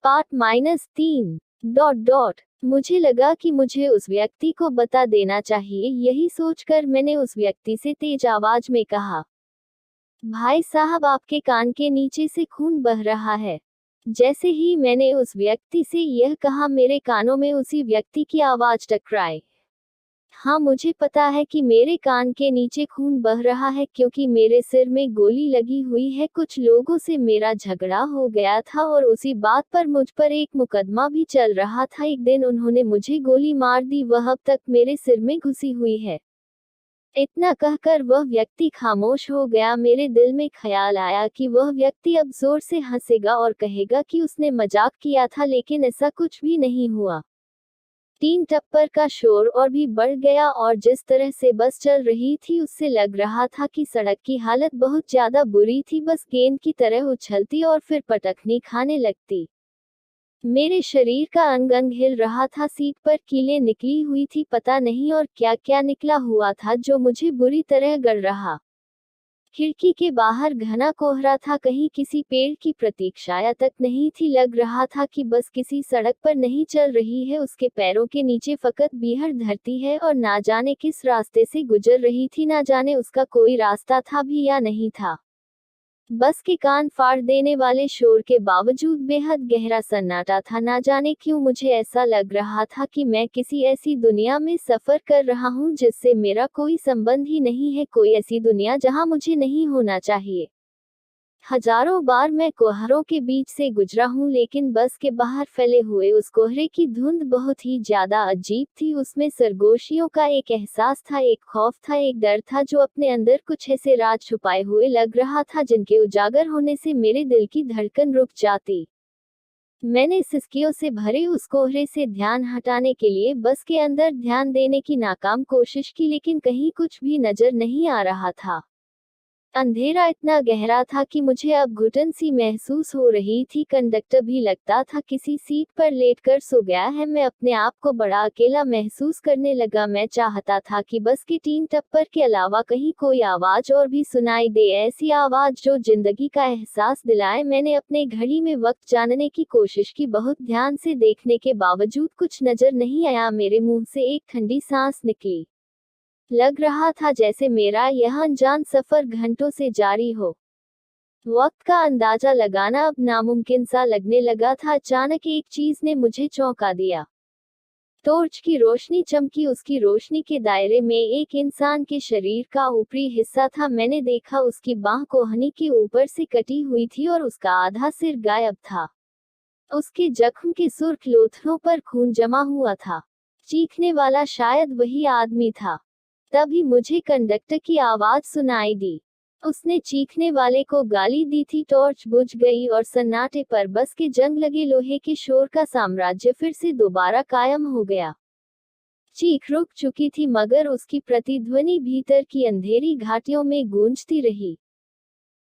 Part -3 ... मुझे लगा कि मुझे उस व्यक्ति को बता देना चाहिए। यही सोचकर मैंने उस व्यक्ति से तेज आवाज में कहा, भाई साहब, आपके कान के नीचे से खून बह रहा है। जैसे ही मैंने उस व्यक्ति से यह कहा, मेरे कानों में उसी व्यक्ति की आवाज टकराई। हाँ, मुझे पता है कि मेरे कान के नीचे खून बह रहा है क्योंकि मेरे सिर में गोली लगी हुई है। कुछ लोगों से मेरा झगड़ा हो गया था और उसी बात पर मुझ पर एक मुकदमा भी चल रहा था। एक दिन उन्होंने मुझे गोली मार दी, वह अब तक मेरे सिर में घुसी हुई है। इतना कहकर वह व्यक्ति खामोश हो गया। मेरे दिल में ख्याल आया कि वह व्यक्ति अब जोर से हंसेगा और कहेगा कि उसने मजाक किया था, लेकिन ऐसा कुछ भी नहीं हुआ। तीन टप्पर का शोर और भी बढ़ गया और जिस तरह से बस चल रही थी उससे लग रहा था कि सड़क की हालत बहुत ज्यादा बुरी थी। बस गेंद की तरह उछलती और फिर पटखनी खाने लगती। मेरे शरीर का अंग अंग हिल रहा था। सीट पर कीलें निकली हुई थी, पता नहीं और क्या क्या निकला हुआ था जो मुझे बुरी तरह गड़ रहा। खिड़की के बाहर घना कोहरा था, कहीं किसी पेड़ की प्रतीक्षाया तक नहीं थी। लग रहा था कि बस किसी सड़क पर नहीं चल रही है, उसके पैरों के नीचे फकत बीहड़ धरती है और ना जाने किस रास्ते से गुजर रही थी, ना जाने उसका कोई रास्ता था भी या नहीं था। बस के कान फाड़ देने वाले शोर के बावजूद बेहद गहरा सन्नाटा था। ना जाने क्यों मुझे ऐसा लग रहा था कि मैं किसी ऐसी दुनिया में सफर कर रहा हूँ जिससे मेरा कोई संबंध ही नहीं है, कोई ऐसी दुनिया जहाँ मुझे नहीं होना चाहिए। हजारों बार मैं कोहरों के बीच से गुजरा हूँ, लेकिन बस के बाहर फैले हुए उस कोहरे की धुंध बहुत ही ज्यादा अजीब थी। उसमें सरगोशियों का एक एहसास था, एक खौफ था, एक डर था जो अपने अंदर कुछ ऐसे राज छुपाए हुए लग रहा था जिनके उजागर होने से मेरे दिल की धड़कन रुक जाती। मैंने सिसकियों से भरे उस कोहरे से ध्यान हटाने के लिए बस के अंदर ध्यान देने की नाकाम कोशिश की, लेकिन कहीं कुछ भी नजर नहीं आ रहा था। अंधेरा इतना गहरा था कि मुझे अब घुटन सी महसूस हो रही थी। कंडक्टर भी लगता था किसी सीट पर लेटकर सो गया है। मैं अपने आप को बड़ा अकेला महसूस करने लगा। मैं चाहता था कि बस के तीन टप्पर के अलावा कहीं कोई आवाज और भी सुनाई दे, ऐसी आवाज जो जिंदगी का एहसास दिलाए। मैंने अपने घड़ी में वक्त जानने की कोशिश की, बहुत ध्यान से देखने के बावजूद कुछ नजर नहीं आया। मेरे मुंह से एक ठंडी सांस निकली। लग रहा था जैसे मेरा यह अनजान सफर घंटों से जारी हो। वक्त का अंदाजा लगाना अब नामुमकिन सा लगने लगा था। अचानक एक चीज ने मुझे चौंका दिया। टॉर्च की रोशनी चमकी, उसकी रोशनी के दायरे में एक इंसान के शरीर का ऊपरी हिस्सा था। मैंने देखा उसकी बाह कोहनी के ऊपर से कटी हुई थी और उसका आधा सिर गायब था। उसके जख्म के सुर्ख लोथड़ों पर खून जमा हुआ था। चीखने वाला शायद वही आदमी था। तभी मुझे कंडक्टर की आवाज सुनाई दी। उसने चीखने वाले को गाली दी थी। टॉर्च बुझ गई और सन्नाटे पर बस के जंग लगे लोहे के शोर का साम्राज्य फिर से दोबारा कायम हो गया। चीख रुक चुकी थी, मगर उसकी प्रतिध्वनि भीतर की अंधेरी घाटियों में गूंजती रही।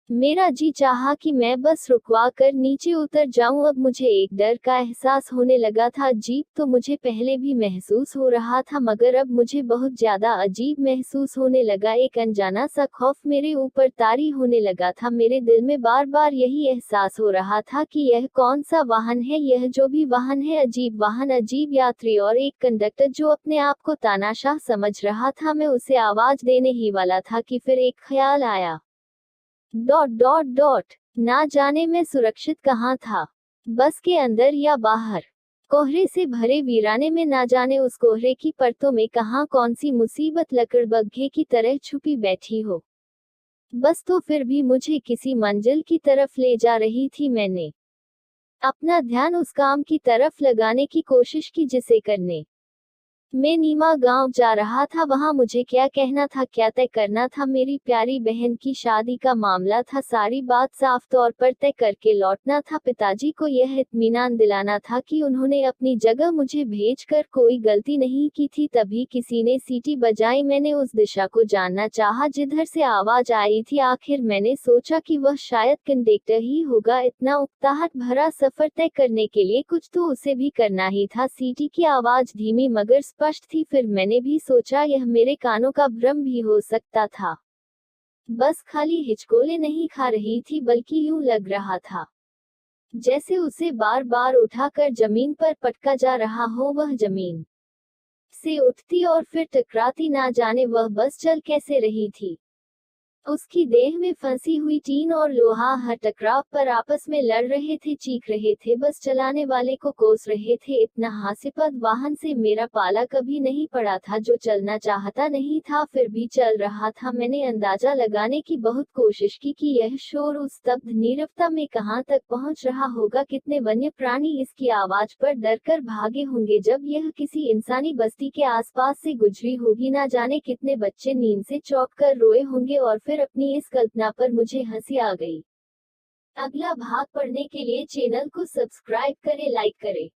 मेरा जी चाहा कि मैं बस रुकवा कर नीचे उतर जाऊं। अब मुझे एक डर का एहसास होने लगा था। अजीब तो मुझे पहले भी महसूस हो रहा था, मगर अब मुझे बहुत ज्यादा अजीब महसूस होने लगा। एक अनजाना सा खौफ मेरे ऊपर तारी होने लगा था। मेरे दिल में बार बार यही एहसास हो रहा था कि यह कौन सा वाहन है, यह जो भी वाहन है, अजीब वाहन, अजीब यात्री और एक कंडक्टर जो अपने आप को तानाशाह समझ रहा था। मैं उसे आवाज देने ही वाला था कि फिर एक ख्याल आया। ना जाने मैं सुरक्षित कहाँ था, बस के अंदर या बाहर। कोहरे से भरे वीराने में ना जाने उस कोहरे की परतों में कहाँ कौन सी मुसीबत लकड़बग्घे की तरह छुपी बैठी हो। बस तो फिर भी मुझे किसी मंजिल की तरफ ले जा रही थी। मैंने अपना ध्यान उस काम की तरफ लगाने की कोशिश की जिसे करने मैं नीमा गांव जा रहा था। वहां मुझे क्या कहना था, क्या तय करना था। मेरी प्यारी बहन की शादी का मामला था। सारी बात साफ तौर पर तय करके लौटना था। पिताजी को यह इत्मीनान दिलाना था कि उन्होंने अपनी जगह मुझे भेजकर कोई गलती नहीं की थी। तभी किसी ने सीटी बजाई। मैंने उस दिशा को जानना चाहा जिधर से आवाज आई थी। आखिर मैंने सोचा कि वह शायद कंडक्टर ही होगा। इतना उकताहट भरा सफर तय करने के लिए कुछ तो उसे भी करना ही था। सीटी की आवाज धीमी मगर स्पष्ट थी। फिर मैंने भी सोचा यह मेरे कानों का भ्रम भी हो सकता था। बस खाली हिचकोले नहीं खा रही थी, बल्कि यूं लग रहा था जैसे उसे बार बार उठाकर जमीन पर पटका जा रहा हो। वह जमीन से उठती और फिर टकराती, ना जाने वह बस चल कैसे रही थी। उसकी देह में फंसी हुई टीन और लोहा हर टकराव पर आपस में लड़ रहे थे, चीख रहे थे, बस चलाने वाले को कोस रहे थे। इतना हास्यास्पद वाहन से मेरा पाला कभी नहीं पड़ा था, जो चलना चाहता नहीं था फिर भी चल रहा था। मैंने अंदाजा लगाने की बहुत कोशिश की कि यह शोर उस स्तब्ध नीरवता में कहां तक पहुंच रहा होगा। कितने वन्य प्राणी इसकी आवाज पर डरकर भागे होंगे जब यह किसी इंसानी बस्ती के आसपास से गुजरी होगी। ना जाने कितने बच्चे नींद से चौंक कर रोए होंगे। और फिर अपनी इस कल्पना पर मुझे हंसी आ गई। अगला भाग पढ़ने के लिए चैनल को सब्सक्राइब करें, लाइक करें।